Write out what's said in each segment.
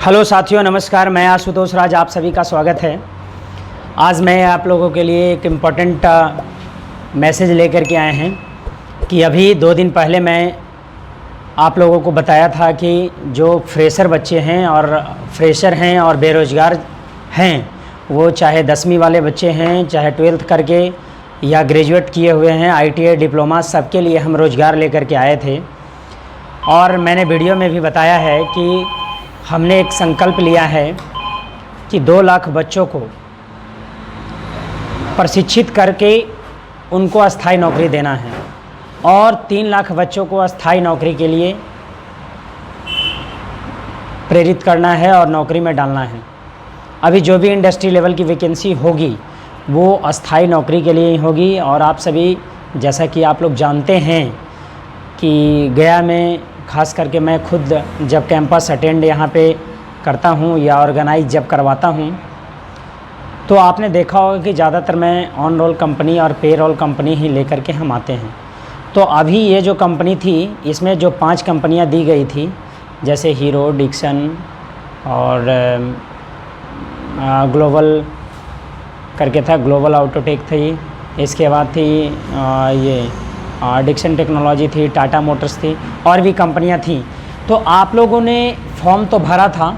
Hello साथियों, नमस्कार। मैं आशुतोष राज, आप सभी का स्वागत है। आज मैं आप लोगों के लिए एक इम्पॉर्टेंट मैसेज लेकर के आए हैं कि अभी 2 दिन पहले मैं आप लोगों को बताया था कि जो फ्रेशर बच्चे हैं और बेरोज़गार हैं, वो चाहे 10वीं वाले बच्चे हैं, चाहे 12th करके या ग्रेजुएट किए हुए हैं, ITI डिप्लोमा, सबके लिए हम रोज़गार लेकर के आए थे। और मैंने वीडियो में भी बताया है कि हमने एक संकल्प लिया है कि 2 लाख बच्चों को प्रशिक्षित करके उनको अस्थायी नौकरी देना है और 3 लाख बच्चों को अस्थायी नौकरी के लिए प्रेरित करना है और नौकरी में डालना है। अभी जो भी इंडस्ट्री लेवल की वैकेंसी होगी वो अस्थायी नौकरी के लिए ही होगी। और आप सभी, जैसा कि आप लोग जानते हैं कि गया में ख़ास करके मैं खुद जब कैंपस अटेंड यहाँ पे करता हूँ या ऑर्गेनाइज जब करवाता हूँ, तो आपने देखा होगा कि ज़्यादातर मैं ऑन रोल कंपनी और पे रोल कंपनी ही लेकर के हम आते हैं। तो अभी ये जो कंपनी थी, इसमें जो 5 कंपनियाँ दी गई थी, जैसे हीरो, डिक्सन और ग्लोबल करके था, ग्लोबल ऑटोटेक थी, इसके बाद थी ये डिक्सन टेक्नोलॉजी थी, टाटा मोटर्स थी, और भी कंपनियां थीं। तो आप लोगों ने फॉर्म तो भरा था,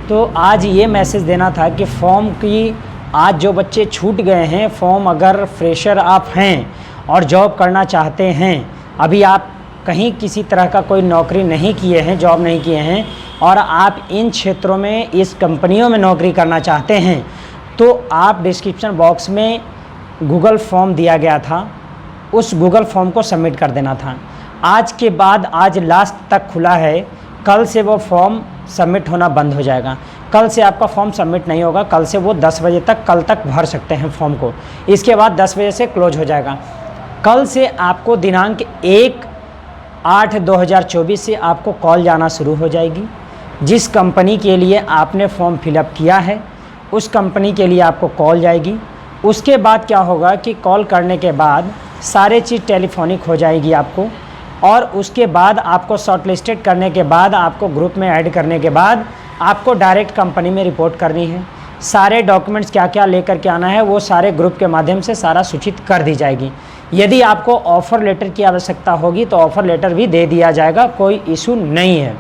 तो आज ये मैसेज देना था कि फॉर्म की आज जो बच्चे छूट गए हैं, फॉर्म अगर फ्रेशर आप हैं और जॉब करना चाहते हैं, अभी आप कहीं किसी तरह का कोई नौकरी नहीं किए हैं, जॉब नहीं किए हैं, और आप इन क्षेत्रों में, इस कंपनियों में नौकरी करना चाहते हैं, तो आप डिस्क्रिप्शन बॉक्स में गूगल फॉर्म दिया गया था, उस गूगल फॉर्म को सबमिट कर देना था। आज के बाद, आज लास्ट तक खुला है, कल से वो फॉर्म सबमिट होना बंद हो जाएगा। कल से आपका फॉर्म सबमिट नहीं होगा, कल से वो 10 बजे तक, कल तक भर सकते हैं फॉर्म को, इसके बाद 10 बजे से क्लोज हो जाएगा। कल से आपको दिनांक 1/8/2024 से आपको कॉल जाना शुरू हो जाएगी। जिस कंपनी के लिए आपने फॉर्म फिलअप किया है उस कंपनी के लिए आपको कॉल जाएगी। उसके बाद क्या होगा कि कॉल करने के बाद सारे चीज़ टेलीफोनिक हो जाएगी आपको, और उसके बाद आपको शॉर्टलिस्टेड करने के बाद, आपको ग्रुप में ऐड करने के बाद, आपको डायरेक्ट कंपनी में रिपोर्ट करनी है। सारे डॉक्यूमेंट्स क्या क्या लेकर के आना है वो सारे ग्रुप के माध्यम से सारा सूचित कर दी जाएगी। यदि आपको ऑफ़र लेटर की आवश्यकता होगी तो ऑफ़र लेटर भी दे दिया जाएगा, कोई इशू नहीं है।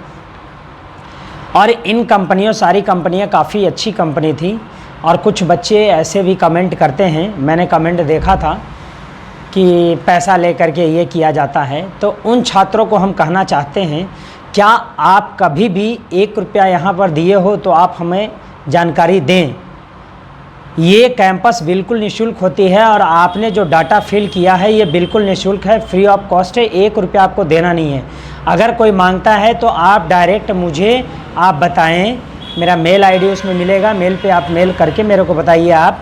और इन कंपनियों, सारी कंपनियाँ काफ़ी अच्छी कंपनी थी। और कुछ बच्चे ऐसे भी कमेंट करते हैं, मैंने कमेंट देखा था कि पैसा लेकर के ये किया जाता है। तो उन छात्रों को हम कहना चाहते हैं, क्या आप कभी भी 1 रुपया यहाँ पर दिए हो तो आप हमें जानकारी दें। ये कैंपस बिल्कुल निःशुल्क होती है और आपने जो डाटा फिल किया है ये बिल्कुल निःशुल्क है, फ्री ऑफ कॉस्ट है, 1 रुपया आपको देना नहीं है। अगर कोई मांगता है तो आप डायरेक्ट मुझे आप बताएं, मेरा मेल ID उसमें मिलेगा, मेल पे आप मेल करके मेरे को बताइए आप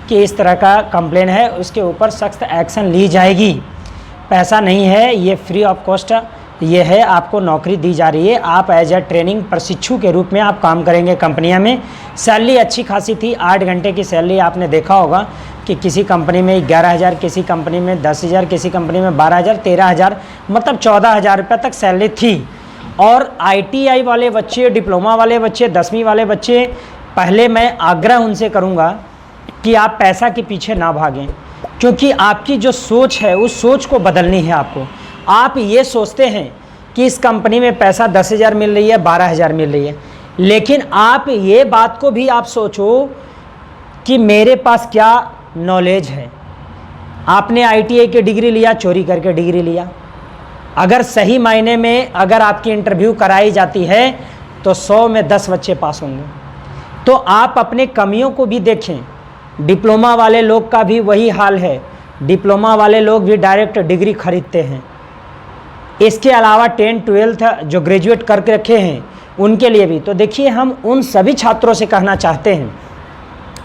कि इस तरह का कंप्लेन है, उसके ऊपर सख्त एक्शन ली जाएगी। पैसा नहीं है, ये फ्री ऑफ कॉस्ट ये है, आपको नौकरी दी जा रही है। आप एज ए ट्रेनिंग प्रशिक्षु के रूप में आप काम करेंगे कंपनियां में। सैलरी अच्छी खासी थी, 8 घंटे की सैलरी आपने देखा होगा कि किसी कंपनी में 11,000, किसी कंपनी में 10,000, किसी कंपनी में 12,000, 13,000, मतलब 14,000 रुपये तक सैलरी थी। और ITI वाले बच्चे, डिप्लोमा वाले बच्चे, 10वीं वाले बच्चे, पहले मैं आग्रह उनसे करूँगा कि आप पैसा के पीछे ना भागें, क्योंकि आपकी जो सोच है उस सोच को बदलनी है आपको। आप ये सोचते हैं कि इस कंपनी में पैसा 10,000 मिल रही है, 12,000 मिल रही है, लेकिन आप ये बात को भी आप सोचो कि मेरे पास क्या नॉलेज है। आपने ITI की डिग्री लिया, चोरी करके डिग्री लिया। अगर सही मायने में अगर आपकी इंटरव्यू कराई जाती है तो 100 में 10 बच्चे पास होंगे। तो आप अपने कमियों को भी देखें। डिप्लोमा वाले लोग का भी वही हाल है, डिप्लोमा वाले लोग भी डायरेक्ट डिग्री खरीदते हैं। इसके अलावा 10th 12th जो ग्रेजुएट करके रखे हैं उनके लिए भी। तो देखिए, हम उन सभी छात्रों से कहना चाहते हैं,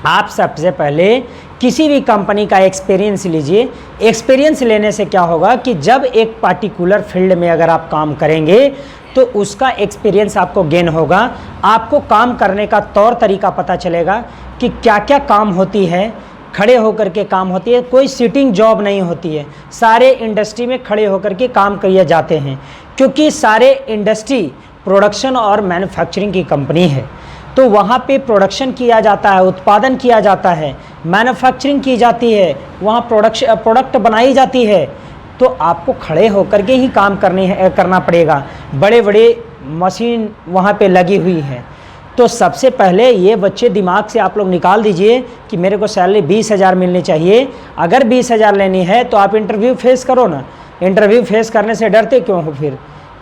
आप सबसे पहले किसी भी कंपनी का एक्सपीरियंस लीजिए। एक्सपीरियंस लेने से क्या होगा कि जब एक पार्टिकुलर फील्ड में अगर आप काम करेंगे तो उसका एक्सपीरियंस आपको गेन होगा। आपको काम करने का तौर तरीका पता चलेगा कि क्या क्या काम होती है, खड़े होकर के काम होती है, कोई सिटिंग जॉब नहीं होती है। सारे इंडस्ट्री में खड़े होकर के काम किए जाते हैं, क्योंकि सारे इंडस्ट्री प्रोडक्शन और मैन्युफैक्चरिंग की कंपनी है। तो वहाँ पे प्रोडक्शन किया जाता है, उत्पादन किया जाता है, मैन्युफैक्चरिंग की जाती है, वहाँ प्रोडक्ट बनाई जाती है। तो आपको खड़े होकर के ही काम करना पड़ेगा। बड़े बड़े मशीन वहाँ पे लगी हुई है। तो सबसे पहले ये बच्चे दिमाग से आप लोग निकाल दीजिए कि मेरे को सैलरी 20,000 मिलनी चाहिए। अगर 20,000 लेनी है तो आप इंटरव्यू फेस करो ना। इंटरव्यू फेस करने से डरते क्यों हो? फिर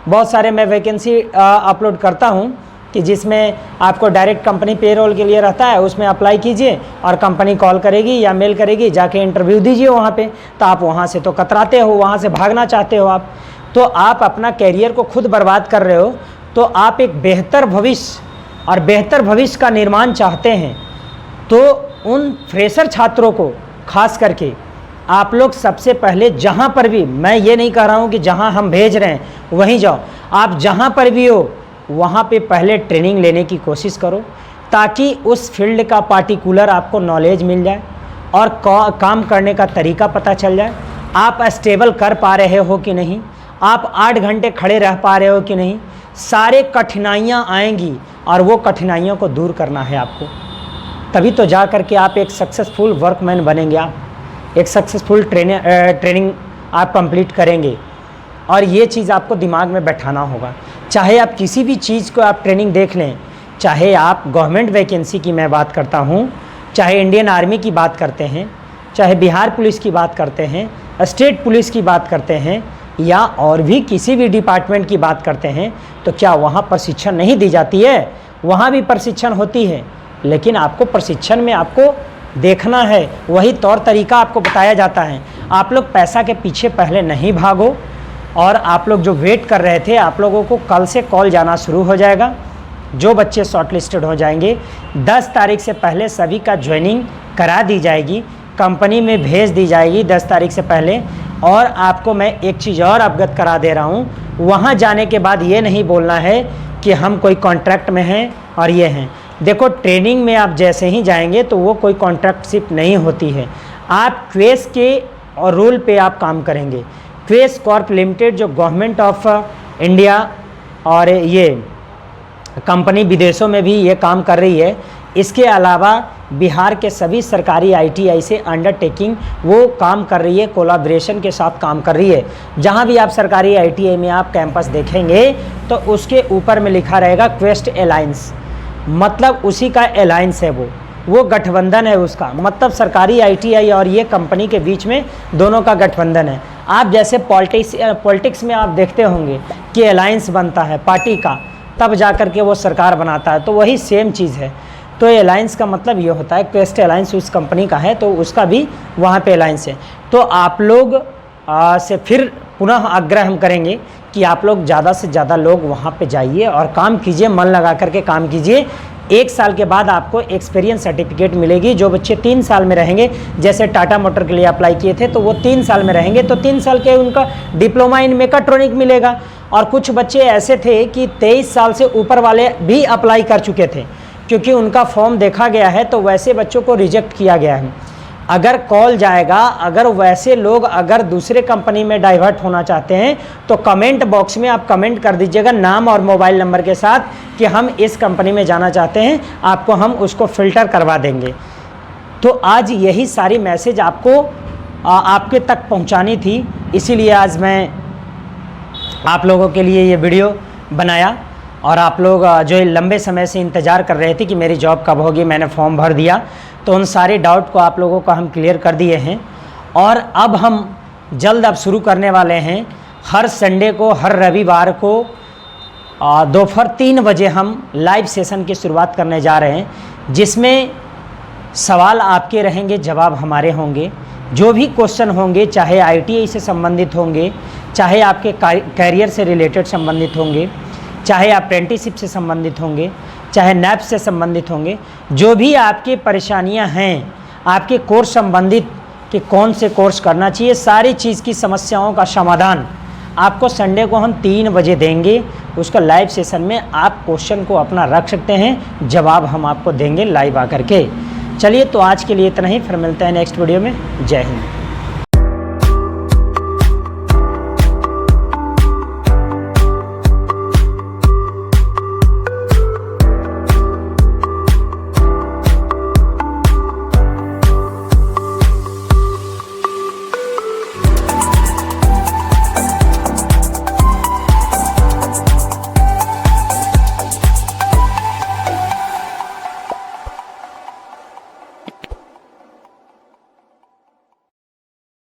बहुत सारे मैं वैकेंसी अपलोड करता हूँ कि जिसमें आपको डायरेक्ट कंपनी पेरोल के लिए रहता है, उसमें अप्लाई कीजिए और कंपनी कॉल करेगी या मेल करेगी, जाके इंटरव्यू दीजिए वहाँ पे। तो आप वहाँ से तो कतराते हो, वहाँ से भागना चाहते हो आप, तो आप अपना कैरियर को खुद बर्बाद कर रहे हो। तो आप एक बेहतर भविष्य और बेहतर भविष्य का निर्माण चाहते हैं, तो उन फ्रेशर छात्रों को खास करके आप लोग सबसे पहले जहाँ पर भी, मैं ये नहीं कह रहा हूँ कि जहाँ हम भेज रहे हैं वहीं जाओ, आप जहाँ पर भी हो वहाँ पे पहले ट्रेनिंग लेने की कोशिश करो, ताकि उस फील्ड का पार्टिकुलर आपको नॉलेज मिल जाए और काम करने का तरीका पता चल जाए। आप स्टेबल कर पा रहे हो कि नहीं, आप 8 घंटे खड़े रह पा रहे हो कि नहीं। सारे कठिनाइयाँ आएंगी और वो कठिनाइयों को दूर करना है आपको, तभी तो जा कर के आप एक सक्सेसफुल वर्कमैन बनेंगे, आप एक सक्सेसफुल ट्रेनिंग आप कंप्लीट करेंगे। और ये चीज़ आपको दिमाग में बैठाना होगा। चाहे आप किसी भी चीज़ को आप ट्रेनिंग देख लें, चाहे आप गवर्नमेंट वैकेंसी की मैं बात करता हूँ, चाहे इंडियन आर्मी की बात करते हैं, चाहे बिहार पुलिस की बात करते हैं, स्टेट पुलिस की बात करते हैं, या और भी किसी भी डिपार्टमेंट की बात करते हैं, तो क्या वहाँ प्रशिक्षण नहीं दी जाती है? वहाँ भी प्रशिक्षण होती है, लेकिन आपको प्रशिक्षण में आपको देखना है, वही तौर तरीका आपको बताया जाता है। आप लोग पैसा के पीछे पहले नहीं भागो। और आप लोग जो वेट कर रहे थे, आप लोगों को कल से कॉल जाना शुरू हो जाएगा। जो बच्चे शॉर्टलिस्टेड हो जाएंगे 10 तारीख से पहले सभी का ज्वाइनिंग करा दी जाएगी, कंपनी में भेज दी जाएगी 10 तारीख से पहले। और आपको मैं एक चीज़ और अवगत करा दे रहा हूँ, वहाँ जाने के बाद ये नहीं बोलना है कि हम कोई कॉन्ट्रैक्ट में हैं और ये हैं। देखो, ट्रेनिंग में आप जैसे ही जाएंगे तो वो कोई कॉन्ट्रैक्टशिप नहीं होती है। आप क्वेस के और रूल पे आप काम करेंगे। क्वेस कॉर्प लिमिटेड जो गवर्नमेंट ऑफ इंडिया और ये कंपनी विदेशों में भी ये काम कर रही है। इसके अलावा बिहार के सभी सरकारी ITI से अंडरटेकिंग वो काम कर रही है, कोलैबोरेशन के साथ काम कर रही है। जहाँ भी आप सरकारी ITI में आप कैंपस देखेंगे तो उसके ऊपर में लिखा रहेगा क्वेस्ट अलायंस, मतलब उसी का अलायंस है, वो गठबंधन है उसका, मतलब सरकारी ITI और ये कंपनी के बीच में दोनों का गठबंधन है। आप जैसे पॉलिटिक्स में आप देखते होंगे कि अलायंस बनता है पार्टी का, तब जा कर के वो सरकार बनाता है, तो वही सेम चीज़ है। तो अलायंस का मतलब ये होता है, क्वेस्ट अलायंस उस कंपनी का है तो उसका भी वहाँ पे अलायंस है। तो आप लोग से फिर पुनः आग्रह हम करेंगे कि आप लोग ज़्यादा से ज़्यादा लोग वहाँ पे जाइए और काम कीजिए, मन लगा करके काम कीजिए। 1 साल के बाद आपको एक्सपीरियंस सर्टिफिकेट मिलेगी। जो बच्चे 3 साल में रहेंगे, जैसे टाटा मोटर के लिए अप्लाई किए थे तो वो 3 साल में रहेंगे, तो 3 साल के उनका डिप्लोमा इन मेकाट्रॉनिक मिलेगा। और कुछ बच्चे ऐसे थे कि 23 साल से ऊपर वाले भी अप्लाई कर चुके थे, क्योंकि उनका फॉर्म देखा गया है तो वैसे बच्चों को रिजेक्ट किया गया है। अगर कॉल जाएगा, अगर वैसे लोग अगर दूसरे कंपनी में डाइवर्ट होना चाहते हैं तो कमेंट बॉक्स में आप कमेंट कर दीजिएगा नाम और मोबाइल नंबर के साथ कि हम इस कंपनी में जाना चाहते हैं, आपको हम उसको फ़िल्टर करवा देंगे। तो आज यही सारी मैसेज आपको आपके तक पहुंचानी थी, इसीलिए आज मैं आप लोगों के लिए ये वीडियो बनाया। और आप लोग जो लंबे समय से इंतज़ार कर रहे थे कि मेरी जॉब कब होगी, मैंने फॉर्म भर दिया, तो उन सारे डाउट को आप लोगों को हम क्लियर कर दिए हैं। और अब हम जल्द अब शुरू करने वाले हैं, हर संडे को, हर रविवार को दोपहर 3 बजे हम लाइव सेशन की शुरुआत करने जा रहे हैं, जिसमें सवाल आपके रहेंगे, जवाब हमारे होंगे। जो भी क्वेश्चन होंगे, चाहे ITI से संबंधित होंगे, चाहे आपके कैरियर से रिलेटेड संबंधित होंगे, चाहे अप्रेंटिसशिप से संबंधित होंगे, चाहे NAP से संबंधित होंगे, जो भी आपकी परेशानियां हैं, आपके कोर्स संबंधित कि कौन से कोर्स करना चाहिए, सारी चीज़ की समस्याओं का समाधान आपको संडे को हम 3 बजे देंगे। उसका लाइव सेशन में आप क्वेश्चन को अपना रख सकते हैं, जवाब हम आपको देंगे लाइव आकर के। चलिए, तो आज के लिए इतना ही, फिर मिलते हैं नेक्स्ट वीडियो में। जय हिंद।